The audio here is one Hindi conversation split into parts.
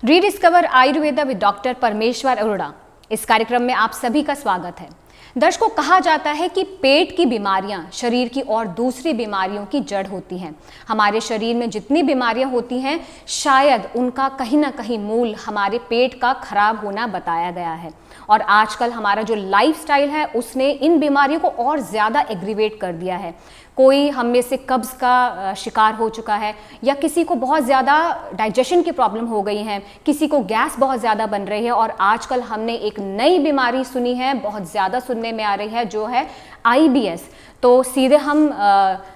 रीडिस्कवर आयुर्वेदा विद डॉक्टर परमेश्वर अरोड़ा। इस कार्यक्रम में आप सभी का स्वागत है। दर्शकों, कहा जाता है कि पेट की बीमारियां शरीर की और दूसरी बीमारियों की जड़ होती हैं। हमारे शरीर में जितनी बीमारियां होती हैं, शायद उनका कहीं ना कहीं मूल हमारे पेट का खराब होना बताया गया है। और आजकल हमारा जो लाइफस्टाइल है उसने इन बीमारियों को और ज़्यादा एग्रीवेट कर दिया है। कोई हम में से कब्ज़ का शिकार हो चुका है, या किसी को बहुत ज़्यादा डाइजेशन की प्रॉब्लम हो गई है, किसी को गैस बहुत ज़्यादा बन रही है। और आजकल हमने एक नई बीमारी सुनी है, बहुत ज़्यादा सुनने में आ रही है, जो है IBS। तो सीधे हम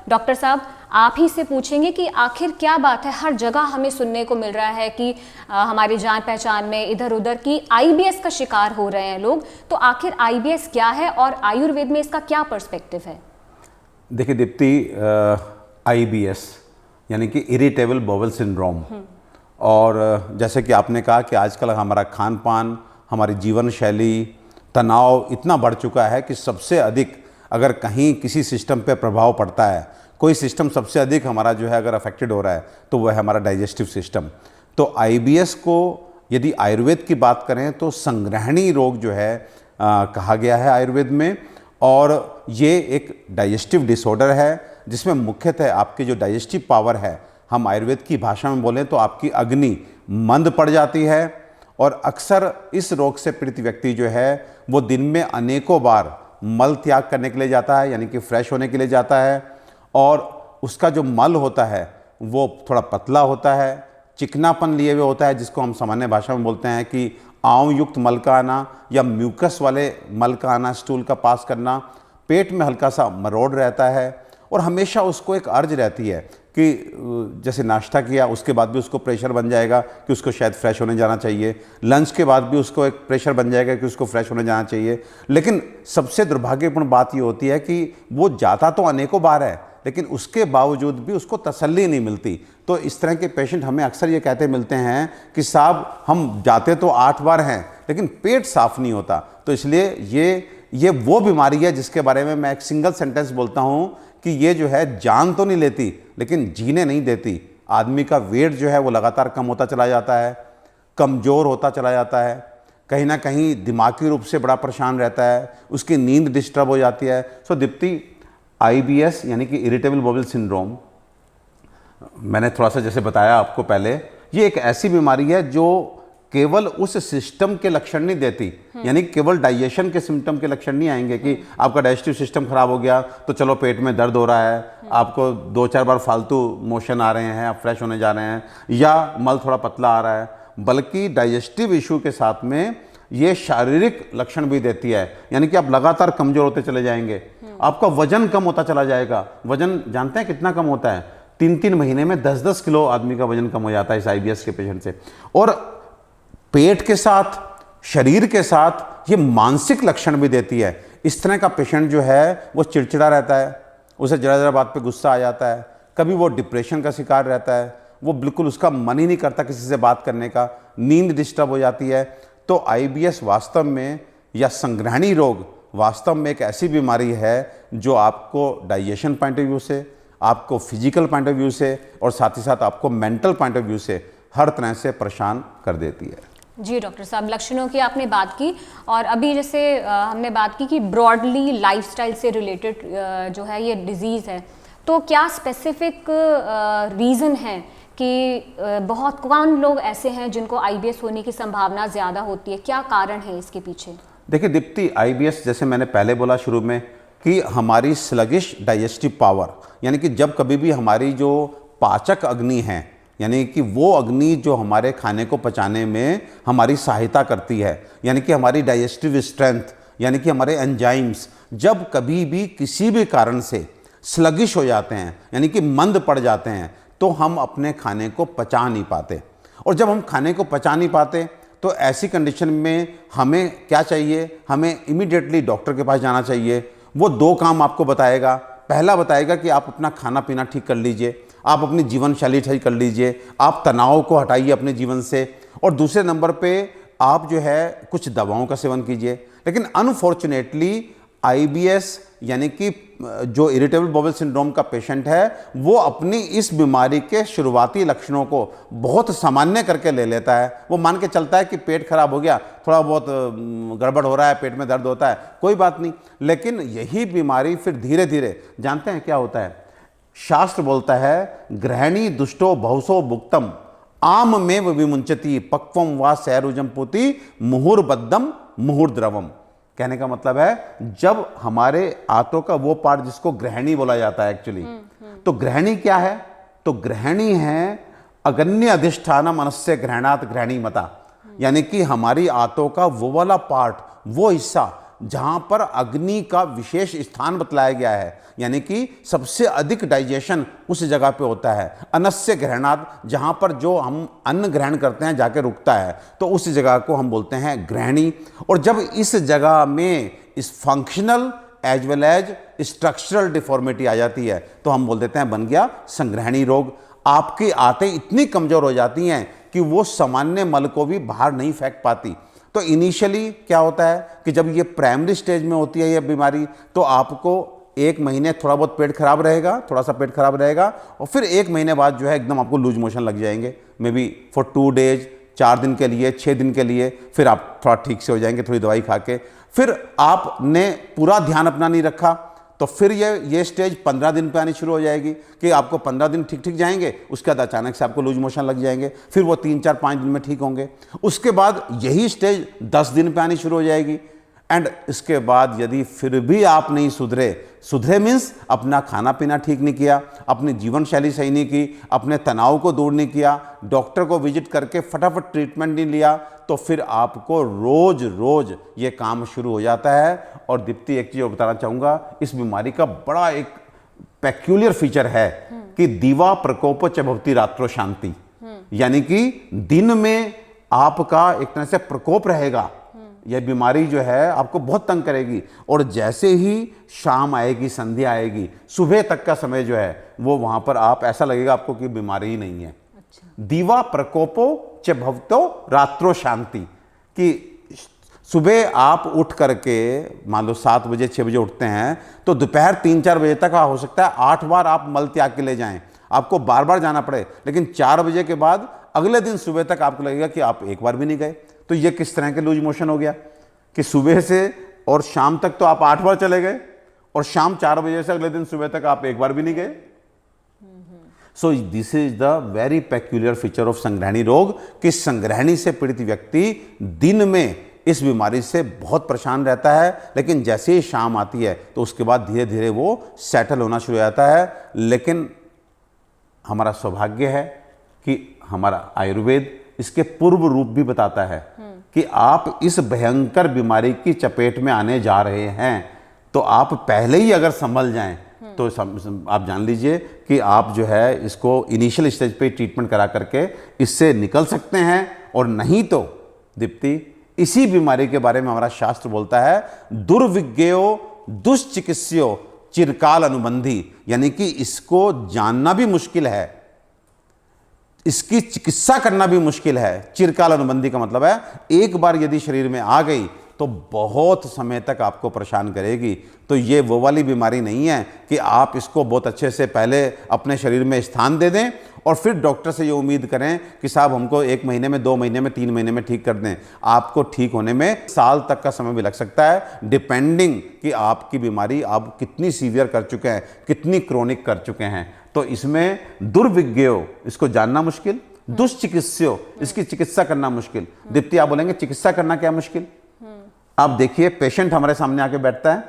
डॉक्टर साहब आप ही से पूछेंगे कि आखिर क्या बात है। हर जगह हमें सुनने को मिल रहा है कि हमारी जान पहचान में इधर उधर की IBS का शिकार हो रहे हैं लोग। तो आखिर IBS क्या है और आयुर्वेद में इसका क्या पर्सपेक्टिव है? देखिए दीप्ति, IBS यानी कि इरिटेबल बाउल सिंड्रोम, और जैसे कि आपने कहा कि आजकल हमारा खान पान, हमारी जीवन शैली, तनाव इतना बढ़ चुका है कि सबसे अधिक अगर कहीं किसी सिस्टम पे प्रभाव पड़ता है, कोई सिस्टम सबसे अधिक हमारा जो है अगर अफेक्टेड हो रहा है तो वह है हमारा डाइजेस्टिव सिस्टम। तो IBS को यदि आयुर्वेद की बात करें तो संग्रहणी रोग जो है कहा गया है आयुर्वेद में। और ये एक डाइजेस्टिव डिसऑर्डर है जिसमें मुख्यतः आपकी जो डाइजेस्टिव पावर है, हम आयुर्वेद की भाषा में बोलें तो आपकी अग्नि मंद पड़ जाती है। और अक्सर इस रोग से पीड़ित व्यक्ति जो है वो दिन में अनेकों बार मल त्याग करने के लिए जाता है, यानी कि फ्रेश होने के लिए जाता है। और उसका जो मल होता है वो थोड़ा पतला होता है, चिकनापन लिए हुए होता है, जिसको हम सामान्य भाषा में बोलते हैं कि आंव युक्त मल का आना या म्यूकस वाले मल का आना, स्टूल का पास करना। पेट में हल्का सा मरोड़ रहता है और हमेशा उसको एक अर्ज रहती है कि जैसे नाश्ता किया उसके बाद भी उसको प्रेशर बन जाएगा कि उसको शायद फ्रेश होने जाना चाहिए, लंच के बाद भी उसको एक प्रेशर बन जाएगा कि उसको फ्रेश होने जाना चाहिए। लेकिन सबसे दुर्भाग्यपूर्ण बात ये होती है कि वो जाता तो अनेकों बार है, लेकिन उसके बावजूद भी उसको तसल्ली नहीं मिलती। तो इस तरह के पेशेंट हमें अक्सर ये कहते मिलते हैं कि साहब हम जाते तो 8 बार हैं लेकिन पेट साफ नहीं होता। तो इसलिए ये वो बीमारी है जिसके बारे में मैं एक सिंगल सेंटेंस बोलता हूँ कि ये जो है जान तो नहीं लेती लेकिन जीने नहीं देती। आदमी का वेट जो है वो लगातार कम होता चला जाता है, कमज़ोर होता चला जाता है, कहीं ना कहीं दिमागी रूप से बड़ा परेशान रहता है, उसकी नींद डिस्टर्ब हो जाती है। सो दीप्ति, IBS यानी कि इरिटेबल बाउल सिंड्रोम, मैंने थोड़ा सा जैसे बताया आपको पहले, ये एक ऐसी बीमारी है जो केवल उस सिस्टम के लक्षण नहीं देती, यानी केवल डाइजेशन के सिम्टम के लक्षण नहीं आएंगे कि आपका डाइजेस्टिव सिस्टम खराब हो गया तो चलो पेट में दर्द हो रहा है, आपको 2-4 बार फालतू मोशन आ रहे हैं, आप फ्रेश होने जा रहे हैं, या मल थोड़ा पतला आ रहा है। बल्कि डाइजेस्टिव इशू के साथ में ये शारीरिक लक्षण भी देती है, यानी कि आप लगातार कमज़ोर होते चले जाएंगे, आपका वजन कम होता चला जाएगा। वजन जानते हैं कितना कम होता है? 3-3 महीने में 10-10 किलो आदमी का वजन कम हो जाता है इस IBS के पेशेंट से। और पेट के साथ, शरीर के साथ ये मानसिक लक्षण भी देती है। इस तरह का पेशेंट जो है वो चिड़चिड़ा रहता है, उसे जरा जरा बात पे गुस्सा आ जाता है, कभी वो डिप्रेशन का शिकार रहता है, वो बिल्कुल उसका मन ही नहीं करता किसी से बात करने का, नींद डिस्टर्ब हो जाती है। तो IBS वास्तव में, या संग्रहणी रोग वास्तव में एक ऐसी बीमारी है जो आपको डाइजेशन पॉइंट ऑफ व्यू से, आपको फिजिकल पॉइंट ऑफ व्यू से और साथ ही साथ आपको मेंटल पॉइंट ऑफ व्यू से हर तरह से परेशान कर देती है। जी डॉक्टर साहब, लक्षणों की आपने बात की, और अभी जैसे हमने बात की कि ब्रॉडली लाइफस्टाइल से रिलेटेड जो है ये डिजीज़ है, तो क्या स्पेसिफिक रीज़न है कि बहुत कौन लोग ऐसे हैं जिनको IBS होने की संभावना ज़्यादा होती है? क्या कारण है इसके पीछे? देखिए दीप्ति, IBS जैसे मैंने पहले बोला शुरू में कि हमारी स्लगिश डाइजेस्टिव पावर, यानी कि जब कभी भी हमारी जो पाचक अग्नि है, यानी कि वो अग्नि जो हमारे खाने को पचाने में हमारी सहायता करती है, यानी कि हमारी डाइजेस्टिव स्ट्रेंथ, यानी कि हमारे एंजाइम्स जब कभी भी किसी भी कारण से स्लगिश हो जाते हैं, यानी कि मंद पड़ जाते हैं, तो हम अपने खाने को पचा नहीं पाते। और जब हम खाने को पचा नहीं पाते तो ऐसी कंडीशन में हमें क्या चाहिए? हमें इमीडिएटली डॉक्टर के पास जाना चाहिए। वो 2 काम आपको बताएगा। पहला बताएगा कि आप अपना खाना पीना ठीक कर लीजिए, आप अपनी जीवन शैली ठीक कर लीजिए, आप तनाव को हटाइए अपने जीवन से, और दूसरे नंबर पे आप जो है कुछ दवाओं का सेवन कीजिए। लेकिन अनफॉर्चुनेटली IBS यानी कि जो इरिटेबल बाउल सिंड्रोम का पेशेंट है वो अपनी इस बीमारी के शुरुआती लक्षणों को बहुत सामान्य करके ले लेता है। वो मान के चलता है कि पेट खराब हो गया, थोड़ा बहुत गड़बड़ हो रहा है, पेट में दर्द होता है, कोई बात नहीं। लेकिन यही बीमारी फिर धीरे धीरे, जानते हैं क्या होता है, शास्त्र बोलता है गृहिणी दुष्टो बहुसो भुक्तम आम में विमुंचति पक्वम व सैरुजम पुति मुहुर्बद्धम मुहुर्द्रवम। कहने का मतलब है जब हमारे आंतों का वो पार्ट जिसको गृहिणी बोला जाता है एक्चुअली, तो गृहिणी क्या है, तो गृहिणी है अगन्य अधिष्ठान मनस्य ग्रहणात गृहिणी मता, यानी कि हमारी आंतों का वो वाला पार्ट, वो हिस्सा जहां पर अग्नि का विशेष स्थान बतलाया गया है, यानी कि सबसे अधिक डाइजेशन उस जगह पे होता है। अनस्य ग्रहणात, जहां पर जो हम अन्न ग्रहण करते हैं जाके रुकता है, तो उस जगह को हम बोलते हैं गृहिणी। और जब इस जगह में इस functional as well as structural deformity आ जाती है तो हम बोल देते हैं बन गया संग्रहणी रोग। आपकी आंतें इतनी कमजोर हो जाती हैं कि वो सामान्य मल को भी बाहर नहीं फेंक पाती। तो इनिशियली क्या होता है कि जब ये प्राइमरी स्टेज में होती है ये बीमारी, तो आपको 1 महीने थोड़ा बहुत पेट खराब रहेगा, थोड़ा सा पेट खराब रहेगा, और फिर 1 महीने बाद जो है एकदम आपको लूज मोशन लग जाएंगे, मे बी फॉर 2 डेज, 4 दिन के लिए, 6 दिन के लिए, फिर आप थोड़ा ठीक से हो जाएंगे थोड़ी दवाई खा के। फिर आपने पूरा ध्यान अपना नहीं रखा तो फिर ये स्टेज 15 दिन पे आनी शुरू हो जाएगी कि आपको 15 दिन ठीक ठीक जाएंगे, उसके बाद अचानक से आपको लूज मोशन लग जाएंगे, फिर वो 3, 4, 5 दिन में ठीक होंगे। उसके बाद यही स्टेज 10 दिन पे आनी शुरू हो जाएगी। एंड इसके बाद यदि फिर भी आप नहीं सुधरे मीन्स अपना खाना पीना ठीक नहीं किया, अपनी जीवन शैली सही नहीं की, अपने तनाव को दूर नहीं किया, डॉक्टर को विजिट करके फटाफट ट्रीटमेंट नहीं लिया, तो फिर आपको रोज रोज ये काम शुरू हो जाता है। और दीप्ति एक चीज और बताना चाहूंगा, इस बीमारी का बड़ा एक पेक्यूलियर फीचर है कि दीवा प्रकोप च भवति रात्रो शांति, यानी कि दिन में आपका एक तरह से प्रकोप रहेगा, यह बीमारी जो है आपको बहुत तंग करेगी, और जैसे ही शाम आएगी, संध्या आएगी, सुबह तक का समय जो है वो वहां पर आप ऐसा लगेगा आपको कि बीमारी ही नहीं है। अच्छा। दीवा प्रकोपो च भवतो रात्रो शांति, कि सुबह आप उठ करके मान लो 7 बजे 6 बजे उठते हैं तो दोपहर 3-4 बजे तक हो सकता है 8 बार आप मल त्याग के ले जाएं, आपको बार बार जाना पड़े, लेकिन 4 बजे के बाद अगले दिन सुबह तक आपको लगेगा कि आप एक बार भी नहीं गए। तो ये किस तरह के लूज मोशन हो गया कि सुबह से और शाम तक तो आप 8 बार चले गए और शाम 4 बजे से अगले दिन सुबह तक आप एक बार भी नहीं गए। So this is the very peculiar feature of संग्रहणी रोग कि संग्रहणी से पीड़ित व्यक्ति दिन में इस बीमारी से बहुत परेशान रहता है, लेकिन जैसे ही शाम आती है तो उसके बाद धीरे धीरे वो सेटल होना शुरू हो जाता है। लेकिन हमारा सौभाग्य है कि हमारा आयुर्वेद इसके पूर्व रूप भी बताता है कि आप इस भयंकर बीमारी की चपेट में आने जा रहे हैं, तो आप पहले ही अगर संभल जाएं तो आप जान लीजिए कि आप जो है इसको इनिशियल स्टेज पे ट्रीटमेंट करा करके इससे निकल सकते हैं। और नहीं तो दीप्ति, इसी बीमारी के बारे में हमारा शास्त्र बोलता है दुर्विज्ञेयो दुष्चिकित्स्यो चिरकाल अनुबंधी, यानी कि इसको जानना भी मुश्किल है, इसकी चिकित्सा करना भी मुश्किल है। चिरकाल अनुबंधी का मतलब है एक बार यदि शरीर में आ गई तो बहुत समय तक आपको परेशान करेगी। तो ये वो वाली बीमारी नहीं है कि आप इसको बहुत अच्छे से पहले अपने शरीर में स्थान दे दें और फिर डॉक्टर से ये उम्मीद करें कि साहब हमको 1 महीने में, 2 महीने में, 3 महीने में ठीक कर दें। आपको ठीक होने में साल तक का समय भी लग सकता है, डिपेंडिंग कि आपकी बीमारी आप कितनी सीवियर कर चुके हैं, कितनी क्रोनिक कर चुके हैं। तो इसमें दुर्विज्ञेयो, इसको जानना मुश्किल, दुष्चिकित्स्यो, इसकी चिकित्सा करना मुश्किल। दीप्ति आप बोलेंगे चिकित्सा करना क्या मुश्किल? आप देखिए, पेशेंट हमारे सामने आके बैठता है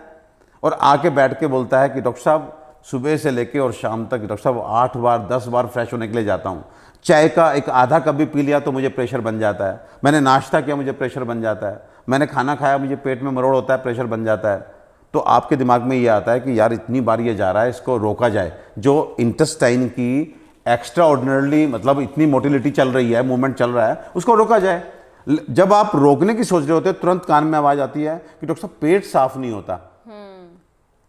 और आके बैठ के बोलता है कि डॉक्टर साहब सुबह से लेके और शाम तक डॉक्टर साहब 8 बार 10 बार फ्रेश होने के लिए जाता हूँ, चाय का एक आधा कप भी पी लिया तो मुझे प्रेशर बन जाता है, मैंने नाश्ता किया मुझे प्रेशर बन जाता है, मैंने खाना खाया मुझे पेट में मरोड़ होता है, प्रेशर बन जाता है। तो आपके दिमाग में ये आता है कि यार इतनी बार ये जा रहा है, इसको रोका जाए। जो इंटेस्टाइन की एक्स्ट्रा ऑर्डिनरली मतलब इतनी मोटिलिटी चल रही है, मूवमेंट चल रहा है, उसको रोका जाए। जब आप रोकने की सोच रहे होते हैं तुरंत कान में आवाज आती है कि डॉक्टर साहब पेट साफ नहीं होता।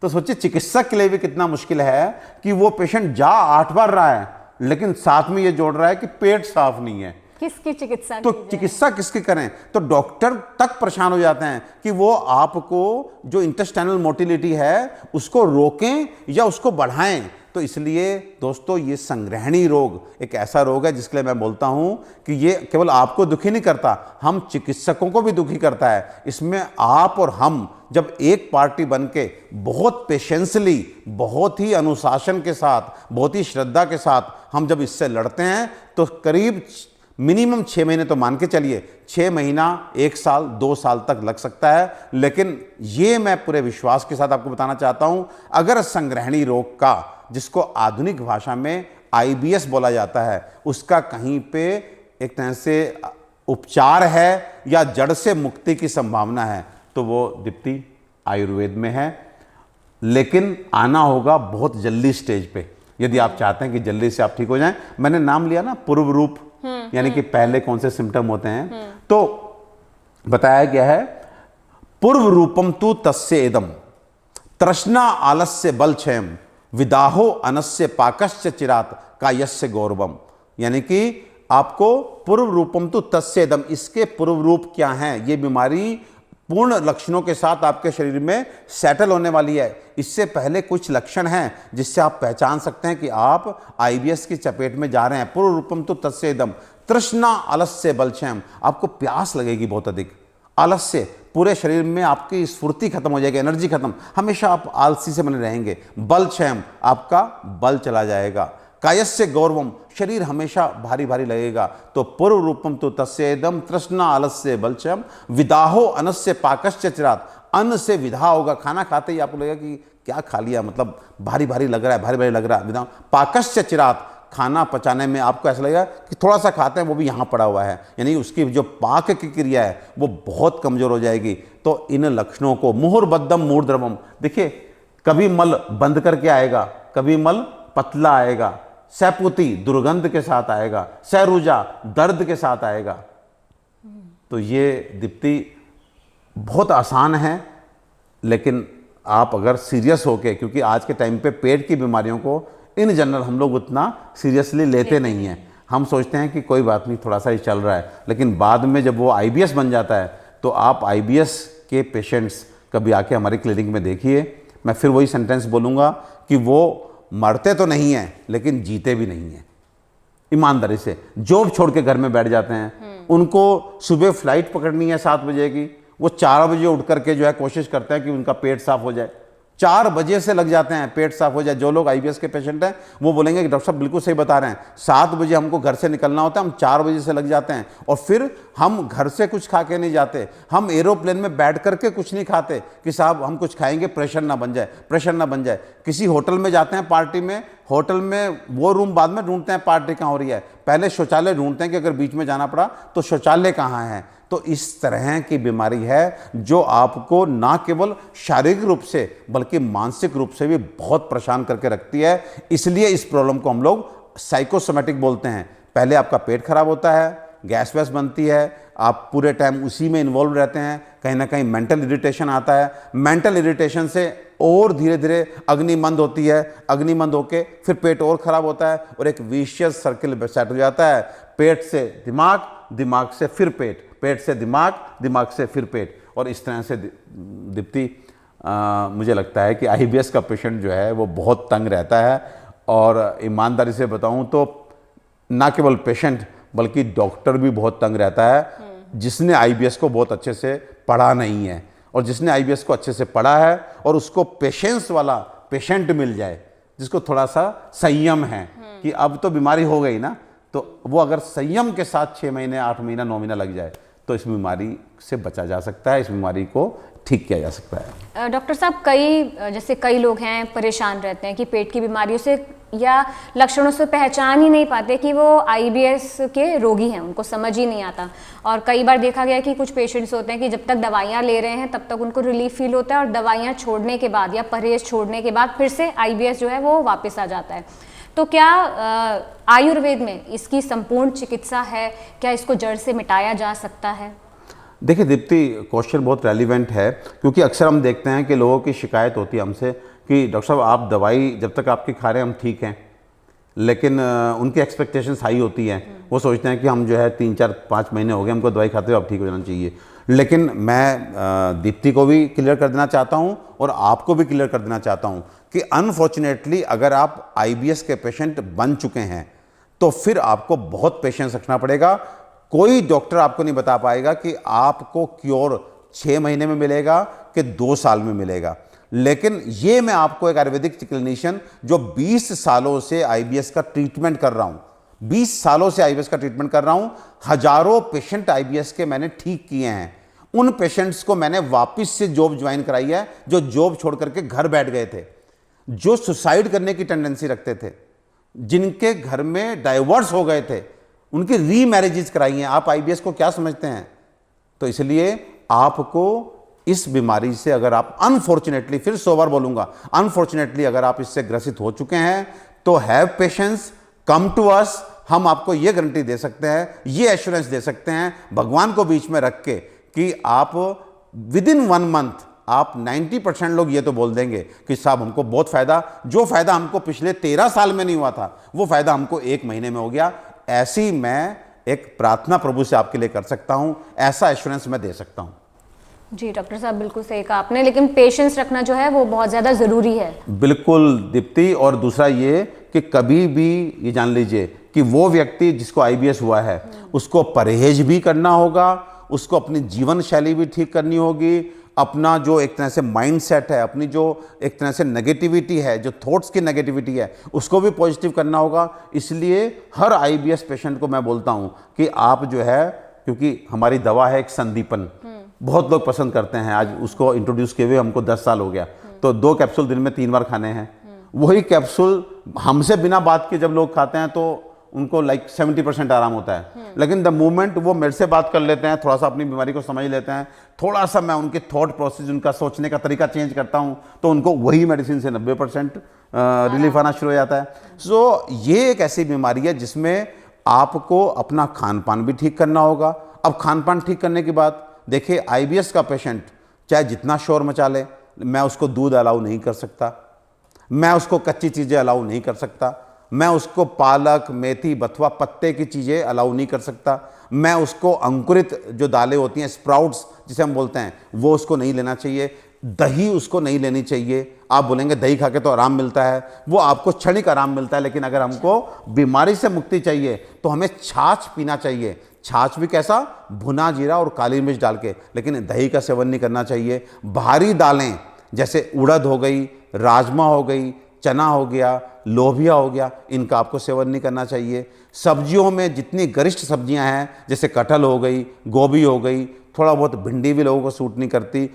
तो सोचिए चिकित्सक के लिए भी कितना मुश्किल है कि वो पेशेंट जा 8 बार रहा है लेकिन साथ में ये जोड़ रहा है कि पेट साफ नहीं है। किसकी चिकित्सा तो की जाए? चिकित्सा किसकी करें? तो डॉक्टर तक परेशान हो जाते हैं कि वो आपको जो इंटेस्टाइनल मोटिलिटी है उसको रोकें या उसको बढ़ाएं। तो इसलिए दोस्तों, ये संग्रहणी रोग एक ऐसा रोग है जिसके लिए मैं बोलता हूं कि ये केवल आपको दुखी नहीं करता, हम चिकित्सकों को भी दुखी करता है। इसमें आप और हम जब एक पार्टी बन के बहुत पेशेंसली, बहुत ही अनुशासन के साथ, बहुत ही श्रद्धा के साथ हम जब इससे लड़ते हैं तो करीब मिनिमम 6 महीने तो मान के चलिए, 6 महीना, 1 साल, 2 साल तक लग सकता है। लेकिन ये मैं पूरे विश्वास के साथ आपको बताना चाहता हूं, अगर संग्रहणी रोग का, जिसको आधुनिक भाषा में IBS बोला जाता है, उसका कहीं पे एक तरह से उपचार है या जड़ से मुक्ति की संभावना है, तो वो दीप्ति आयुर्वेद में है। लेकिन आना होगा बहुत जल्दी स्टेज पे, यदि आप चाहते हैं कि जल्दी से आप ठीक हो जाएं। मैंने नाम लिया ना पूर्व रूप, यानी कि पहले कौन से सिम्टम होते हैं, तो बताया गया है पूर्व रूपम तु तस्य इदम तृष्णा आलस्य बलक्षयम विदाहो अनस्य पाकस्य चिरात कायस्य गौरवम। यानी कि आपको पूर्व रूपम तु तस्य इदम, इसके पूर्व रूप क्या हैं? ये बीमारी पूर्ण लक्षणों के साथ आपके शरीर में सेटल होने वाली है। इससे पहले कुछ लक्षण हैं जिससे आप पहचान सकते हैं कि आप IBS की चपेट में जा रहे हैं। पूर्व रूपम तो तस्य इदम तृष्णा आलस्य बलक्षयम, आपको प्यास लगेगी बहुत अधिक, आलस्य, पूरे शरीर में आपकी स्फूर्ति खत्म हो जाएगी, एनर्जी खत्म, हमेशा आप आलसी से बने रहेंगे। बलक्षयम, आपका बल चला जाएगा। कायस्य गौरवम, शरीर हमेशा भारी भारी लगेगा। तो पूर्व रूपम तो तस्येदम तृष्णा आलस्य बलक्षयम विदाहो अनस्य पाकस्य चिरात, अन्न से विधा होगा, खाना खाते ही आपको लगेगा कि क्या खा लिया, मतलब भारी भारी लग रहा है, भारी भारी लग रहा है। विदा पाकस्य चिरात, खाना पचाने में आपको ऐसा लगेगा कि थोड़ा सा खाते हैं वो भी यहाँ पड़ा हुआ है, यानी उसकी जो पाक की क्रिया है वो बहुत कमजोर हो जाएगी। तो इन लक्षणों को मुहुर्बद्धम मूर्धर्वम, देखिए कभी मल बंद करके आएगा, कभी मल पतला आएगा, सैपुती दुर्गंध के साथ आएगा, सैरुजा दर्द के साथ आएगा। तो ये दीप्ति बहुत आसान है, लेकिन आप अगर सीरियस होके, क्योंकि आज के टाइम पे पेट की बीमारियों को इन जनरल हम लोग उतना सीरियसली लेते नहीं हैं। हम सोचते हैं कि कोई बात नहीं, थोड़ा सा ही चल रहा है, लेकिन बाद में जब वो IBS बन जाता है तो आप IBS के पेशेंट्स कभी आके हमारी क्लिनिक में देखिए। मैं फिर वही सेंटेंस बोलूँगा कि वो मरते तो नहीं हैं लेकिन जीते भी नहीं हैं। ईमानदारी से जॉब छोड़ के घर में बैठ जाते हैं, उनको सुबह फ्लाइट पकड़नी है 7 बजे की, वो 4 बजे उठ करके जो है कोशिश करते हैं कि उनका पेट साफ हो जाए। 4 बजे से लग जाते हैं पेट साफ हो जाए। जो लोग IBS के पेशेंट हैं वो बोलेंगे कि डॉक्टर साहब बिल्कुल सही बता रहे हैं, 7 बजे हमको घर से निकलना होता है, हम 4 बजे से लग जाते हैं, और फिर हम घर से कुछ खा के नहीं जाते, हम एरोप्लेन में बैठ करके कुछ नहीं खाते कि साहब हम कुछ खाएंगे प्रेशर ना बन जाए, प्रेशर ना बन जाए। किसी होटल में जाते हैं पार्टी में, होटल में वो रूम बाद में ढूंढते हैं पार्टी कहाँ हो रही है, पहले शौचालय ढूंढते हैं कि अगर बीच में जाना पड़ा तो शौचालय कहाँ है। तो इस तरह की बीमारी है जो आपको ना केवल शारीरिक रूप से बल्कि मानसिक रूप से भी बहुत परेशान करके रखती है। इसलिए इस प्रॉब्लम को हम लोग साइकोसोमैटिक बोलते हैं। पहले आपका पेट खराब होता है, गैस वैस बनती है, आप पूरे टाइम उसी में इन्वॉल्व रहते हैं, कहीं ना कहीं मेंटल इरिटेशन आता है, मेंटल इरिटेशन से और धीरे धीरे अग्निमंद होती है, अग्निमंद होके फिर पेट और खराब होता है और एक विशियस सर्किल सेट हो जाता है। पेट से दिमाग, दिमाग से फिर पेट, पेट से दिमाग, दिमाग से फिर पेट, और इस तरह से दीप्ति मुझे लगता है कि IBS का पेशेंट जो है वो बहुत तंग रहता है। और ईमानदारी से बताऊं तो ना केवल पेशेंट बल्कि डॉक्टर भी बहुत तंग रहता है, जिसने IBS को बहुत अच्छे से पढ़ा नहीं है। और जिसने IBS को अच्छे से पढ़ा है और उसको पेशेंस वाला पेशेंट मिल जाए, जिसको थोड़ा सा संयम है कि अब तो बीमारी हो गई ना, तो वो अगर संयम के साथ 6 महीने, 8 महीना, 9 महीना लग जाए तो इस बीमारी से बचा जा सकता है, इस बीमारी को ठीक किया जा सकता है। डॉक्टर साहब, कई लोग हैं परेशान रहते हैं कि पेट की बीमारियों से या लक्षणों से पहचान ही नहीं पाते कि वो IBS के रोगी हैं, उनको समझ ही नहीं आता। और कई बार देखा गया कि कुछ पेशेंट्स होते हैं कि जब तक दवाइयाँ ले रहे हैं तब तक उनको रिलीफ फील होता है, और दवाइयाँ छोड़ने के बाद या परहेज छोड़ने के बाद फिर से IBS जो है वो वापस आ जाता है। तो क्या आयुर्वेद में इसकी संपूर्ण चिकित्सा है? क्या इसको जड़ से मिटाया जा सकता है? देखिए दीप्ति, क्वेश्चन बहुत रेलिवेंट है, क्योंकि अक्सर हम देखते हैं कि लोगों की शिकायत होती है हमसे कि डॉक्टर साहब आप दवाई जब तक आपकी खा रहे हैं हम ठीक हैं, लेकिन उनकी एक्सपेक्टेशंस हाई होती हैं। वो सोचते हैं कि हम जो है 3-4-5 महीने हो गए हमको दवाई खाते हुए, अब ठीक हो जाना चाहिए। लेकिन मैं दीप्ति को भी क्लियर कर देना चाहता हूं और आपको भी क्लियर कर देना चाहता हूं कि अनफॉर्चुनेटली अगर आप आईबीएस के पेशेंट बन चुके हैं तो फिर आपको बहुत पेशेंस रखना पड़ेगा। कोई डॉक्टर आपको नहीं बता पाएगा कि आपको क्योर 6 महीने में मिलेगा कि 2 साल में मिलेगा। लेकिन ये मैं आपको एक आयुर्वेदिक क्लिनिशियन जो 20 सालों से आईबीएस का ट्रीटमेंट कर रहा हूं, 20 सालों से आईबीएस का ट्रीटमेंट कर रहा हूं, हजारों पेशेंट आईबीएस के मैंने ठीक किए हैं। उन पेशेंट्स को मैंने वापस से जॉब ज्वाइन कराई है जो जॉब छोड़ करके घर बैठ गए थे, जो सुसाइड करने की टेंडेंसी रखते थे, जिनके घर में डाइवोर्स हो गए थे, उनकी रीमैरिजेस कराई हैं। आप आईबीएस को क्या समझते हैं? तो इसलिए आपको इस बीमारी से अगर आप अनफॉर्चुनेटली, फिर 100 बार बोलूंगा, अनफॉर्चुनेटली अगर आप इससे ग्रसित हो चुके हैं तो have patience, come to us. हम आपको यह गारंटी दे सकते हैं, ये एश्योरेंस दे सकते हैं भगवान को बीच में रख के कि आप विद इन 1 मंथ आप 90% लोग ये तो बोल देंगे कि साहब हमको बहुत फायदा, जो फायदा हमको पिछले 13 साल में नहीं हुआ था वो फायदा हमको 1 महीने में हो गया। ऐसी मैं एक प्रार्थना प्रभु से आपके लिए कर सकता हूं, ऐसा एश्योरेंस मैं दे सकता हूं। जी डॉक्टर साहब, बिल्कुल सही कहा आपने, लेकिन पेशेंस रखना जो है वो बहुत ज़्यादा ज़रूरी है। बिल्कुल दीप्ति। और दूसरा ये कि कभी भी ये जान लीजिए कि वो व्यक्ति जिसको आईबीएस हुआ है उसको परहेज भी करना होगा, उसको अपनी जीवन शैली भी ठीक करनी होगी, अपना जो एक तरह से माइंड सेट है, अपनी जो एक तरह से नेगेटिविटी है, जो थॉट्स की नेगेटिविटी है, उसको भी पॉजिटिव करना होगा। इसलिए हर आईबीएस पेशेंट को मैं बोलता हूं कि आप जो है, क्योंकि हमारी दवा है एक संदीपन, बहुत लोग पसंद करते हैं। आज उसको इंट्रोड्यूस किए हुए हमको 10 साल हो गया, तो 2 कैप्सूल दिन में 3 बार खाने हैं। वही कैप्सूल हमसे बिना बात के जब लोग खाते हैं तो उनको लाइक 70% आराम होता है। लेकिन द मोमेंट वो मेरे से बात कर लेते हैं, थोड़ा सा अपनी बीमारी को समझ लेते हैं, थोड़ा सा मैं उनके थॉट प्रोसेस, उनका सोचने का तरीका चेंज करता हूं, तो उनको वही मेडिसिन से 90% रिलीफ आना शुरू हो जाता है। सो ये एक ऐसी बीमारी है जिसमें आपको अपना खान पान भी ठीक करना होगा। अब खान पान ठीक करने के बाद देखिए, आईबीएस का पेशेंट चाहे जितना शोर मचा ले, मैं उसको दूध अलाउ नहीं कर सकता, मैं उसको कच्ची चीज़ें अलाउ नहीं कर सकता, मैं उसको पालक, मेथी, बथुआ, पत्ते की चीज़ें अलाउ नहीं कर सकता, मैं उसको अंकुरित जो दालें होती हैं, स्प्राउट्स जिसे हम बोलते हैं, वो उसको नहीं लेना चाहिए, दही उसको नहीं लेनी चाहिए। आप बोलेंगे दही खा के तो आराम मिलता है, वो आपको क्षणिक आराम मिलता है, लेकिन अगर हमको बीमारी से मुक्ति चाहिए तो हमें छाछ पीना चाहिए। छाछ भी कैसा? भुना जीरा और काली मिर्च डाल के, लेकिन दही का सेवन नहीं करना चाहिए। भारी दालें जैसे उड़द हो गई, राजमा हो गई, चना हो गया, लोबिया हो गया, इनका आपको सेवन नहीं करना चाहिए। सब्जियों में जितनी गरिष्ठ सब्जियां हैं, जैसे कटहल हो गई, गोभी हो गई, थोड़ा बहुत भिंडी भी लोगों को सूट नहीं करती,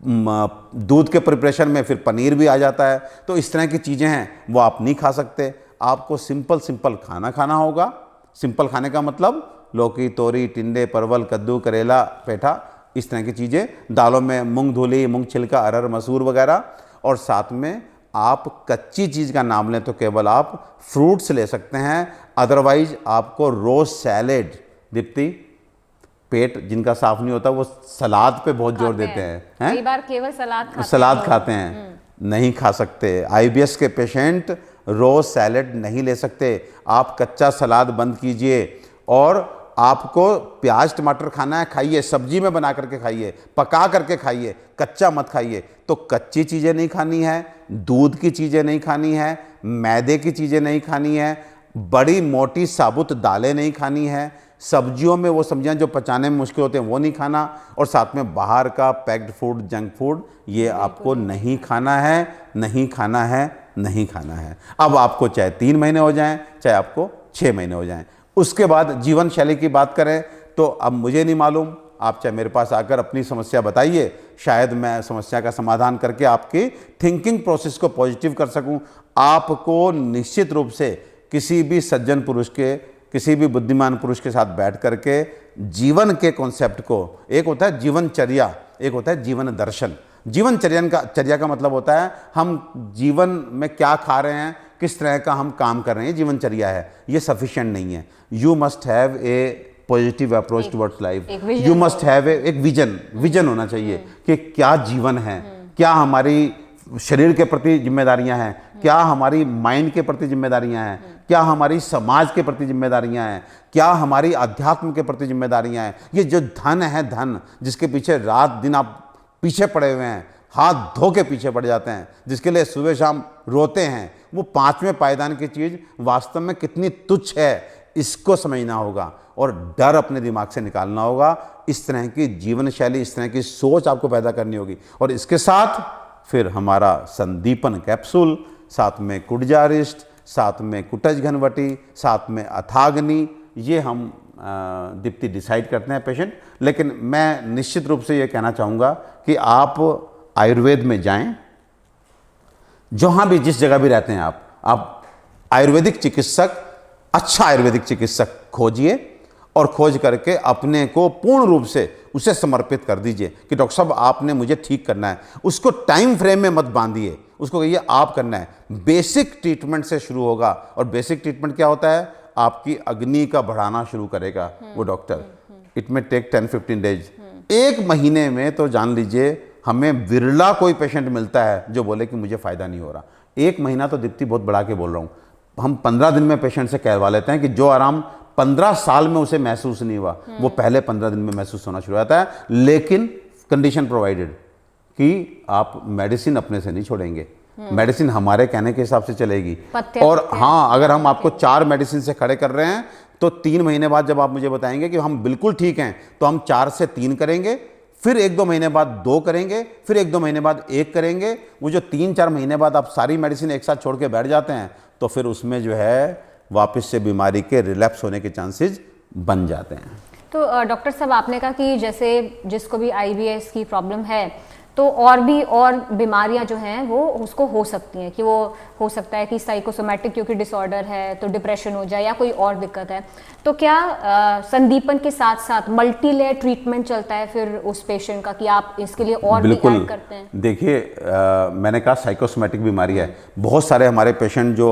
दूध के प्रिपरेशन में फिर पनीर भी आ जाता है, तो इस तरह की चीज़ें हैं वो आप नहीं खा सकते। आपको सिंपल खाना खाना होगा। सिंपल खाने का मतलब लौकी, तोरी, टिंडे, परवल, कद्दू, करेला, पेठा, इस तरह की चीज़ें, दालों में मूंग धुली, मूंग छिलका, अरहर, मसूर वगैरह, और साथ में आप कच्ची चीज़ का नाम लें तो केवल आप फ्रूट्स ले सकते हैं। अदरवाइज आपको रोज सैलेड, दीप्ति, पेट जिनका साफ नहीं होता वो सलाद पे बहुत जोर देते हैं, कई बार केवल सलाद खाते हैं, नहीं खा सकते। आईबीएस के पेशेंट रोज सैलेड नहीं ले सकते। आप कच्चा सलाद बंद कीजिए, और आपको प्याज टमाटर खाना है, खाइए, सब्जी में बना करके खाइए, पका करके खाइए, कच्चा मत खाइए। तो कच्ची चीज़ें नहीं खानी है, दूध की चीज़ें नहीं खानी है, मैदे की चीज़ें नहीं खानी है, बड़ी मोटी साबुत दालें नहीं खानी है, सब्जियों में वो सब्जियां जो पचाने में मुश्किल होते हैं वो नहीं खाना, और साथ में बाहर का पैक्ड फूड, जंक फूड, ये आपको नहीं खाना है, नहीं खाना है, नहीं खाना है। अब आपको चाहे 3 महीने हो जाएं, चाहे आपको 6 महीने हो जाएं। उसके बाद जीवन शैली की बात करें तो अब मुझे नहीं मालूम, आप चाहे मेरे पास आकर अपनी समस्या बताइए, शायद मैं समस्या का समाधान करके आपकी थिंकिंग प्रोसेस को पॉजिटिव कर सकूं। आपको निश्चित रूप से किसी भी सज्जन पुरुष के, किसी भी बुद्धिमान पुरुष के साथ बैठ करके जीवन के कॉन्सेप्ट को, एक होता है जीवनचर्या, एक होता है जीवन दर्शन। चर्या का मतलब होता है हम जीवन में क्या खा रहे हैं, किस तरह का हम काम कर रहे हैं, जीवनचर्या है। ये सफिशिएंट नहीं है। You must have a positive approach towards life. You must have एक विजन होना चाहिए कि क्या जीवन है, क्या हमारी शरीर के प्रति जिम्मेदारियां हैं, क्या हमारी माइंड के प्रति जिम्मेदारियां हैं, क्या हमारी समाज के प्रति जिम्मेदारियां हैं, क्या हमारी अध्यात्म के प्रति जिम्मेदारियां हैं। ये जो धन है, धन जिसके पीछे रात दिन आप पीछे पड़े हुए हैं, हाथ धो के पीछे पड़ जाते हैं, जिसके लिए सुबह शाम रोते हैं, वो पांचवें पायदान की चीज़ वास्तव में कितनी तुच्छ है, इसको समझना होगा और डर अपने दिमाग से निकालना होगा। इस तरह की जीवन शैली, इस तरह की सोच आपको पैदा करनी होगी। और इसके साथ फिर हमारा संदीपन कैप्सूल, साथ में कुटजारिस्ट, साथ में कुटज घनवटी, साथ में अथाग्नि, ये हम दीप्ति डिसाइड करते हैं पेशेंट। लेकिन मैं निश्चित रूप से ये कहना चाहूँगा कि आप आयुर्वेद में जाएं, जहाँ भी जिस जगह भी रहते हैं आप आयुर्वेदिक चिकित्सक, अच्छा आयुर्वेदिक चिकित्सक खोजिए और खोज करके अपने को पूर्ण रूप से उसे समर्पित कर दीजिए कि डॉक्टर साहब आपने मुझे ठीक करना है। उसको टाइम फ्रेम में मत बांधिए, उसको कहिए आप करना है। बेसिक ट्रीटमेंट से शुरू होगा और बेसिक ट्रीटमेंट क्या होता है, आपकी अग्नि का बढ़ाना शुरू करेगा वो डॉक्टर। इट में टेक 10-15 डेज, एक महीने में तो जान लीजिए हमें विरला कोई पेशेंट मिलता है जो बोले कि मुझे फ़ायदा नहीं हो रहा। एक महीना तो दीप्ति बहुत बढ़ा के बोल रहा हूँ, हम 15 दिन में पेशेंट से कहवा लेते हैं कि जो आराम 15 साल में उसे महसूस नहीं हुआ वो पहले 15 दिन में महसूस होना शुरू होता है। लेकिन कंडीशन प्रोवाइडेड कि आप मेडिसिन अपने से नहीं छोड़ेंगे, मेडिसिन हमारे कहने के हिसाब से चलेगी। और हाँ, अगर हम आपको 4 मेडिसिन से खड़े कर रहे हैं तो 3 महीने बाद जब आप मुझे बताएंगे कि हम बिल्कुल ठीक हैं, तो हम 4 से 3 करेंगे, फिर 1-2 महीने बाद 2 करेंगे, फिर 1-2 महीने बाद 1 करेंगे। वो जो 3-4 महीने बाद आप सारी मेडिसिन एक साथ छोड़ के बैठ जाते हैं तो फिर उसमें जो है वापस से बीमारी के रिलैप्स होने के चांसेस बन जाते हैं। तो डॉक्टर साहब, आपने कहा कि जैसे जिसको भी IBS की प्रॉब्लम है तो और भी और बीमारियां जो हैं वो उसको हो सकती हैं, कि वो हो सकता है कि साइकोसोमैटिक क्योंकि डिसऑर्डर है तो डिप्रेशन हो जाए या कोई और दिक्कत है। तो क्या संदीपन के साथ साथ मल्टी लेयर ट्रीटमेंट चलता है फिर उस पेशेंट का, कि आप इसके लिए और भी ऐड करते हैं? देखिए, मैंने कहा साइकोसोमैटिक बीमारी है। बहुत सारे हमारे पेशेंट जो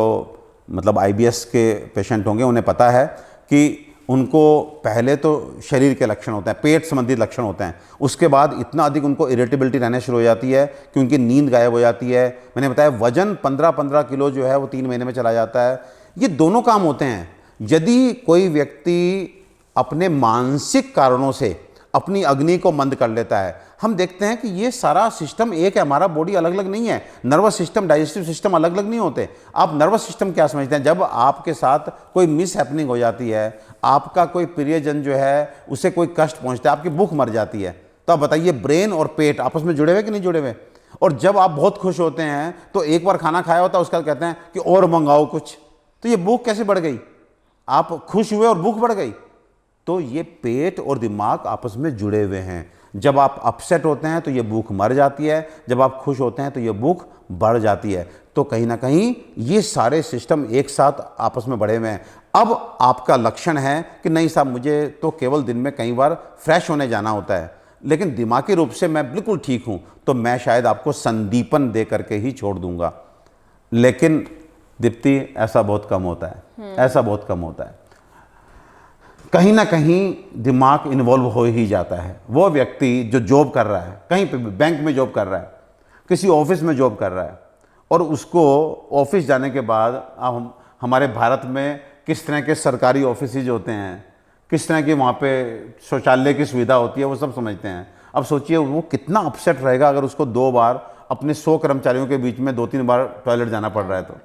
मतलब IBS के पेशेंट होंगे उन्हें पता है कि उनको पहले तो शरीर के लक्षण होते हैं, पेट संबंधित लक्षण होते हैं, उसके बाद इतना अधिक उनको इरिटेबिलिटी रहने शुरू हो जाती है कि उनकी नींद गायब हो जाती है। मैंने बताया वजन 15-15 किलो जो है वो 3 महीने में चला जाता है। ये दोनों काम होते हैं। यदि कोई व्यक्ति अपने मानसिक कारणों से अपनी अग्नि को मंद कर लेता है, हम देखते हैं कि ये सारा सिस्टम एक है, हमारा बॉडी अलग अलग नहीं है। नर्वस सिस्टम, डाइजेस्टिव सिस्टम अलग अलग नहीं होते। आप नर्वस सिस्टम क्या समझते हैं? जब आपके साथ कोई मिस हैपनिंग हो जाती है, आपका कोई प्रियजन जो है उसे कोई कष्ट पहुंचता है, आपकी भूख मर जाती है, तो आप बताइए ब्रेन और पेट आपस में जुड़े हुए कि नहीं जुड़े हुए? और जब आप बहुत खुश होते हैं तो एक बार खाना खाया होता है, उसके बाद कहते हैं कि और मंगाओ कुछ, तो ये भूख कैसे बढ़ गई? आप खुश हुए और भूख बढ़ गई। तो ये पेट और दिमाग आपस में जुड़े हुए हैं। जब आप अपसेट होते हैं तो ये भूख मर जाती है, जब आप खुश होते हैं तो ये भूख बढ़ जाती है। तो कहीं ना कहीं ये सारे सिस्टम एक साथ आपस में बढ़े हुए हैं। अब आपका लक्षण है कि नहीं साहब, मुझे तो केवल दिन में कई बार फ्रेश होने जाना होता है, लेकिन दिमागी रूप से मैं बिल्कुल ठीक हूँ, तो मैं शायद आपको संदीपन दे करके ही छोड़ दूंगा। लेकिन दीप्ति, ऐसा बहुत कम होता है, ऐसा बहुत कम होता है। कहीं ना कहीं दिमाग इन्वॉल्व हो ही जाता है। वो व्यक्ति जो जॉब कर रहा है, कहीं पे भी बैंक में जॉब कर रहा है, किसी ऑफिस में जॉब कर रहा है, और उसको ऑफिस जाने के बाद अब हमारे भारत में किस तरह के सरकारी ऑफिसेज होते हैं, किस तरह की वहाँ पे शौचालय की सुविधा होती है, वो सब समझते हैं। अब सोचिए वो कितना अपसेट रहेगा अगर उसको 2 बार अपने 100 कर्मचारियों के बीच में 2-3 बार टॉयलेट जाना पड़ रहा है, तो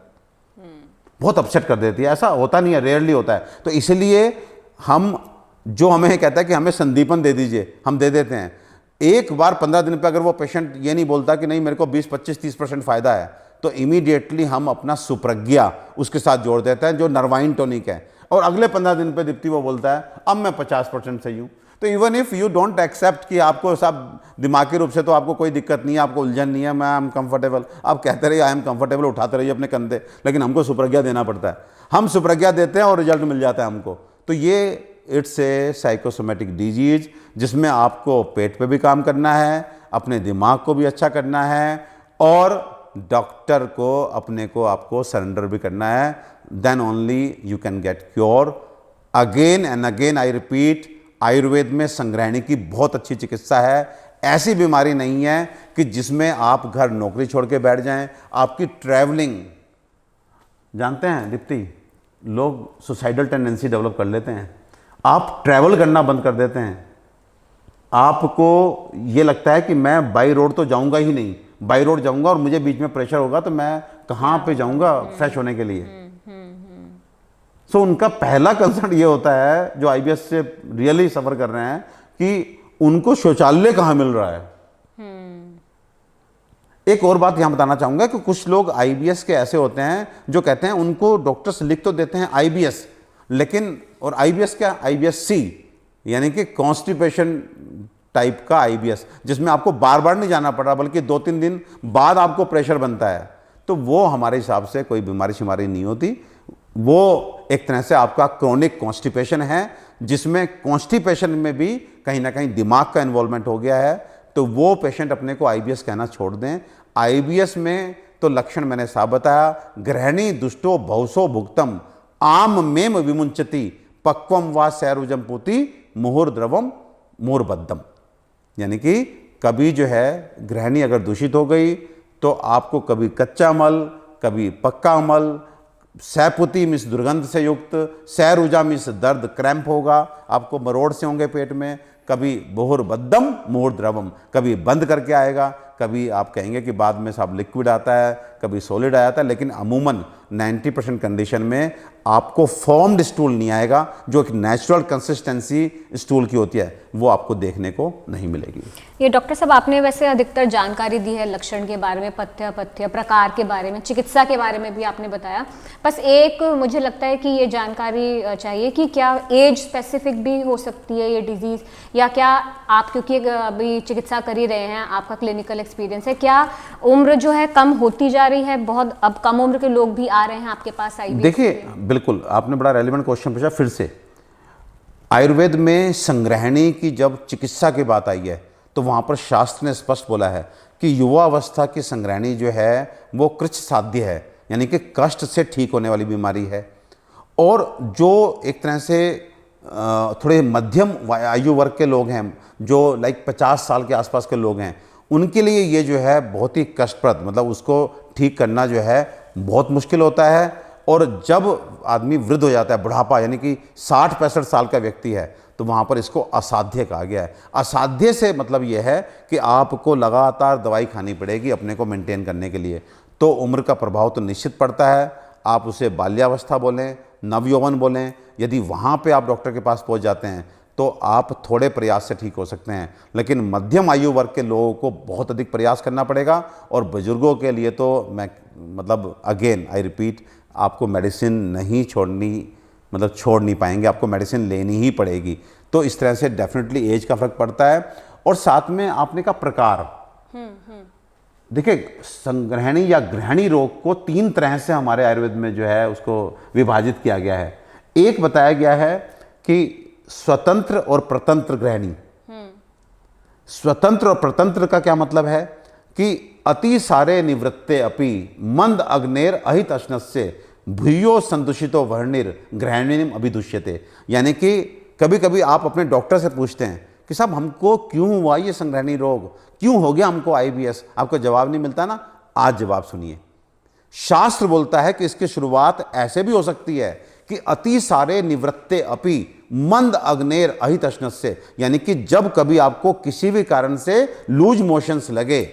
बहुत अपसेट कर देती है। ऐसा होता नहीं है, रेयरली होता है। तो इसलिए हम जो हमें कहता है कि हमें संदीपन दे दीजिए, हम दे देते हैं। एक बार 15 दिन पे अगर वो पेशेंट ये नहीं बोलता कि नहीं मेरे को 20-25-30% फ़ायदा है, तो इमीडिएटली हम अपना सुप्रज्ञा उसके साथ जोड़ देते हैं जो नर्वाइन टॉनिक है, और अगले 15 दिन पे दीप्ति वो बोलता है अब मैं 50% सही हूँ। तो even if you don't accept कि आपको सब दिमागी रूप से तो आपको कोई दिक्कत नहीं है, आपको उलझन नहीं है, मैं आई एम कंफर्टेबल, आप कहते रहिए आई एम कंफर्टेबल, उठाते रहिए अपने कंधे, लेकिन हमको सुप्रज्ञा देना पड़ता है। हम सुप्रज्ञा देते हैं और रिजल्ट मिल जाता है हमको। तो ये इट्स ए साइकोसोमैटिक डिजीज, जिसमें आपको पेट पे भी काम करना है, अपने दिमाग को भी अच्छा करना है, और डॉक्टर को अपने को आपको सरेंडर भी करना है। Then only you can get cure. Again and again I repeat, Ayurveda में संग्रहणी की बहुत अच्छी चिकित्सा है। ऐसी बीमारी नहीं है कि जिसमें आप घर नौकरी छोड़ के बैठ जाएं। आपकी ट्रैवलिंग, जानते हैं दीप्ति, लोग सुसाइडल टेंडेंसी डेवलप कर लेते हैं। आप ट्रैवल करना बंद कर देते हैं, आपको ये लगता है कि मैं बाई रोड तो जाऊंगा ही नहीं, बाई रोड जाऊंगा और मुझे बीच में प्रेशर होगा तो मैं कहाँ पे जाऊंगा फ्रेश होने के लिए। सो उनका पहला कंसर्न ये होता है, जो आईबीएस से रियली सफ़र कर रहे हैं, कि उनको शौचालय कहाँ मिल रहा है। एक और बात यहाँ बताना चाहूँगा कि कुछ लोग आईबीएस के ऐसे होते हैं जो कहते हैं, उनको डॉक्टर्स लिख तो देते हैं आईबीएस, लेकिन और आईबीएस क्या, आईबीएस सी यानी कि कॉन्स्टिपेशन टाइप का आईबीएस, जिसमें आपको बार बार नहीं जाना पड़ रहा बल्कि 2-3 दिन बाद आपको प्रेशर बनता है। तो वो हमारे हिसाब से कोई बीमारी शिमारी नहीं होती, वो एक तरह से आपका क्रोनिक कॉन्स्टिपेशन है, जिसमें कॉन्स्टिपेशन में भी कहीं ना कहीं दिमाग का इन्वॉल्वमेंट हो गया है। तो वो पेशेंट अपने को आईबीएस कहना छोड़ दें। आईबीएस में तो लक्षण मैंने साफ बताया, गृहिणी दुष्टो भवसो भुक्तम आम मेम विमुंचति पक्वम व सैरुजम पूति मुहुर्द्रवम मूर्बद्धम, यानी कि कभी जो है गृहिणी अगर दूषित हो गई तो आपको कभी कच्चा मल, कभी पक्का मल, सैपुती मिस दुर्गंध से युक्त, सैरुजा मिस दर्द क्रैम्प होगा, आपको मरोड़ से होंगे पेट में, कभी बहुर्बद्धम मुहुर्द्रवम, कभी बंद करके आएगा, कभी आप कहेंगे कि बाद में सब लिक्विड आता है, कभी सॉलिड आता है, लेकिन अमूमन 90% कंडीशन में आपको फॉर्म्ड स्टूल नहीं आएगा, जो एक नेचुरल कंसिस्टेंसी स्टूल की होती है वो आपको देखने को नहीं मिलेगी। ये डॉक्टर साहब आपने वैसे अधिकतर जानकारी दी है लक्षण के बारे में, पथ्य अपथ्य प्रकार के बारे में, चिकित्सा के बारे में भी आपने बताया। बस एक मुझे लगता है कि ये जानकारी चाहिए कि क्या एज स्पेसिफिक भी हो सकती है ये डिजीज़, या क्या आप, क्योंकि अभी चिकित्सा कर ही रहे हैं, आपका क्लिनिकल एक्सपीरियंस है, क्या उम्र जो है कम होती जा रही है, बहुत अब कम उम्र के लोग भी आ रहे हैं आपके पास आईबीएस? देखिए, बिल्कुल आपने बड़ा रेलिवेंट क्वेश्चन पूछा। फिर से आयुर्वेद में संग्रहणी की जब चिकित्सा की बात आई है तो वहाँ पर शास्त्र ने स्पष्ट बोला है कि युवावस्था की संग्रहणी जो है वो कृच्छ साध्य है, यानी कि कष्ट से ठीक होने वाली बीमारी है। और जो एक तरह से थोड़े मध्यम आयु वर्ग के लोग हैं, जो लाइक 50 साल के आसपास के लोग हैं, उनके लिए ये जो है बहुत ही कष्टप्रद, मतलब उसको ठीक करना जो है बहुत मुश्किल होता है। और जब आदमी वृद्ध हो जाता है, बुढ़ापा यानी कि 60-65 साल का व्यक्ति है, तो वहाँ पर इसको असाध्य कहा गया है। असाध्य से मतलब यह है कि आपको लगातार दवाई खानी पड़ेगी अपने को मेंटेन करने के लिए। तो उम्र का प्रभाव तो निश्चित पड़ता है, आप उसे बाल्यावस्था बोलें, नवयौवन बोलें। यदि वहाँ पे आप डॉक्टर के पास पहुँच जाते हैं तो आप थोड़े प्रयास से ठीक हो सकते हैं, लेकिन मध्यम आयु वर्ग के लोगों को बहुत अधिक प्रयास करना पड़ेगा। और बुजुर्गों के लिए तो मैं मतलब अगेन आई रिपीट, आपको मेडिसिन नहीं छोड़नी, मतलब छोड़ नहीं पाएंगे, आपको मेडिसिन लेनी ही पड़ेगी। तो इस तरह से डेफिनेटली एज का फर्क पड़ता है। और साथ में आपने का प्रकार, देखिए संग्रहणी या ग्रहणी रोग को 3 तरह से हमारे आयुर्वेद में जो है उसको विभाजित किया गया है। एक बताया गया है कि स्वतंत्र और प्रतंत्र ग्रहणी। स्वतंत्र और प्रतंत्र का क्या मतलब है कि अति सारे निवृत्ते अपि मंद अग्नेर अहित अश्नस्य भूयो संदूषितो वर्णिर ग्रहणीम अभिदुष्यते, यानी कि कभी कभी आप अपने डॉक्टर से पूछते हैं कि साहब हमको क्यों हुआ ये संग्रहणी रोग, क्यों हो गया हमको आईबीएस, आपको जवाब नहीं मिलता ना। आज जवाब सुनिए। शास्त्र बोलता है कि इसकी शुरुआत ऐसे भी हो सकती है कि अति सारे निवृत्ते अपि मंद अग्नेर अहित अश्नस्य, यानी कि जब कभी आपको किसी भी कारण से लूज मोशंस लगे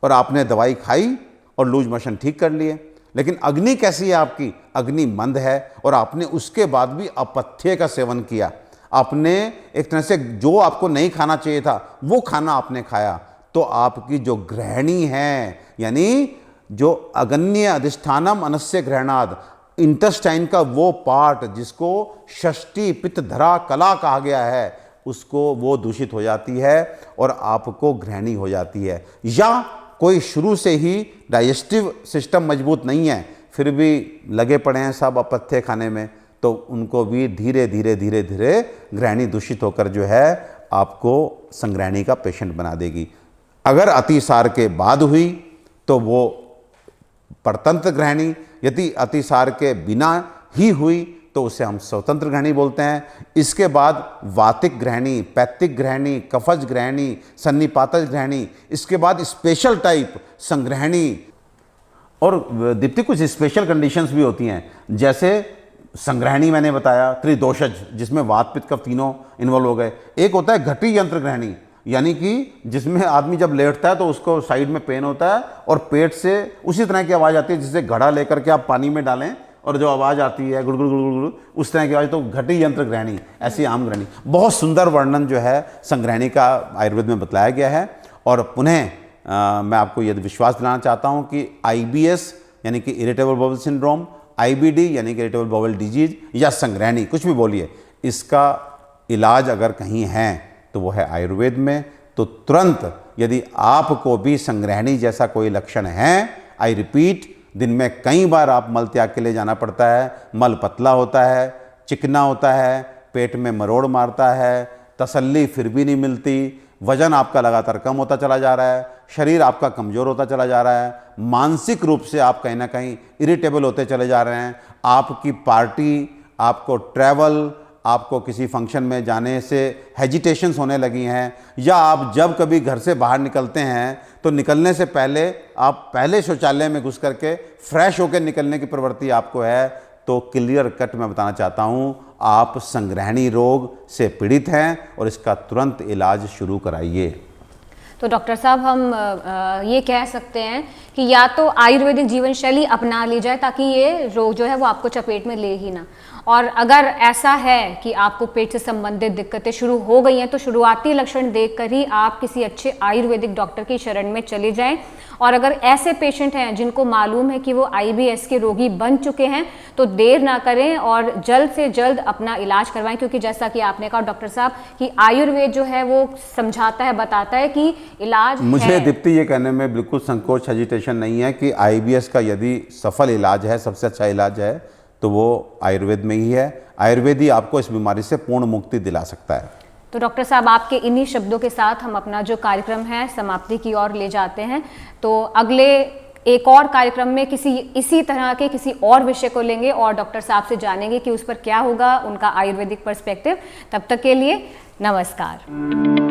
और आपने दवाई खाई और लूज मोशन ठीक कर लिए, लेकिन अग्नि कैसी है आपकी, अग्नि मंद है और आपने उसके बाद भी अपथ्य का सेवन किया, आपने एक तरह से जो आपको नहीं खाना चाहिए था वो खाना आपने खाया, तो आपकी जो ग्रहणी है, यानी जो अगन्य अधिष्ठानम अनस्य ग्रहणाद, इंटेस्टाइन का वो पार्ट जिसको षष्ठी पित्त धरा कला कहा गया है, उसको वो दूषित हो जाती है और आपको ग्रहणी हो जाती है। या कोई शुरू से ही डाइजेस्टिव सिस्टम मजबूत नहीं है, फिर भी लगे पड़े हैं सब अपथ्य खाने में, तो उनको भी धीरे धीरे धीरे धीरे ग्रहणी दूषित होकर जो है आपको संग्रहणी का पेशेंट बना देगी। अगर अतिसार के बाद हुई तो वो परतंत्र ग्रहणी, यदि अतिसार के बिना ही हुई तो उसे हम स्वतंत्र ग्रहणी बोलते हैं। इसके बाद वातिक ग्रहणी, पैत्तिक ग्रहणी, कफज ग्रहणी, सन्निपातज ग्रहणी, इसके बाद स्पेशल टाइप संग्रहणी। और दीप्ति कुछ स्पेशल कंडीशंस भी होती हैं, जैसे संग्रहणी मैंने बताया, त्रिदोषज जिसमें वात पित्त कफ तीनों इन्वॉल्व हो गए। एक होता है घटी यंत्र ग्रहणी, यानी कि जिसमें आदमी जब लेटता है तो उसको साइड में पेन होता है और पेट से उसी तरह की आवाज़ आती है जिसे घड़ा लेकर के आप पानी में डालें और जो आवाज़ आती है गुड़ गुड़ गुड़ गुड़, उस तरह की आवाज़, तो घटी यंत्र ग्रहणी, ऐसी आम ग्रहणी। बहुत सुंदर वर्णन जो है संग्रहणी का आयुर्वेद में बतलाया गया है। और पुनः मैं आपको यदि विश्वास दिलाना चाहता हूँ कि IBS यानी कि इरिटेबल बाउल सिंड्रोम, IBD यानी कि इरिटेबल बाउल डिजीज या संग्रहणी, कुछ भी बोलिए, इसका इलाज अगर कहीं है तो वो है आयुर्वेद में। तो तुरंत यदि आपको भी संग्रहणी जैसा कोई लक्षण है, आई रिपीट, दिन में कई बार आप मल त्याग के लिए जाना पड़ता है, मल पतला होता है, चिकना होता है, पेट में मरोड़ मारता है, तसल्ली फिर भी नहीं मिलती, वजन आपका लगातार कम होता चला जा रहा है, शरीर आपका कमज़ोर होता चला जा रहा है, मानसिक रूप से आप कहीं ना कहीं इरिटेबल होते चले जा रहे हैं, आपकी पार्टी, आपको ट्रैवल, आपको किसी फंक्शन में जाने से हेजिटेशंस होने लगी हैं, या आप जब कभी घर से बाहर निकलते हैं तो निकलने से पहले आप पहले शौचालय में घुस करके फ्रेश होकर निकलने की प्रवृत्ति आपको है, तो क्लियर कट मैं बताना चाहता हूँ, आप संग्रहणी रोग से पीड़ित हैं और इसका तुरंत इलाज शुरू कराइए। तो डॉक्टर साहब, हम ये कह सकते हैं कि या तो आयुर्वेदिक जीवन शैली अपना ली जाए ताकि ये रोग जो है वो आपको चपेट में ले ही ना, और अगर ऐसा है कि आपको पेट से संबंधित दिक्कतें शुरू हो गई हैं तो शुरुआती लक्षण देखकर ही आप किसी अच्छे आयुर्वेदिक डॉक्टर की शरण में चले जाएं। और अगर ऐसे पेशेंट हैं जिनको मालूम है कि वो IBS के रोगी बन चुके हैं तो देर ना करें और जल्द से जल्द अपना इलाज करवाएं, क्योंकि जैसा कि आपने कहा डॉक्टर साहब कि आयुर्वेद जो है वो समझाता है, बताता है कि इलाज मुझे है। दीप्ति ये कहने में बिल्कुल संकोच, हेजिटेशन नहीं है कि IBS का यदि सफल इलाज है, सबसे अच्छा इलाज है, तो वो आयुर्वेद में ही है। आयुर्वेद ही आपको इस बीमारी से पूर्ण मुक्ति दिला सकता है। तो डॉक्टर साहब, आपके इन्हीं शब्दों के साथ हम अपना जो कार्यक्रम है समाप्ति की ओर ले जाते हैं। तो अगले एक और कार्यक्रम में इसी तरह के किसी और विषय को लेंगे और डॉक्टर साहब से जानेंगे कि उस पर क्या होगा उनका आयुर्वेदिक पर्सपेक्टिव। तब तक के लिए नमस्कार।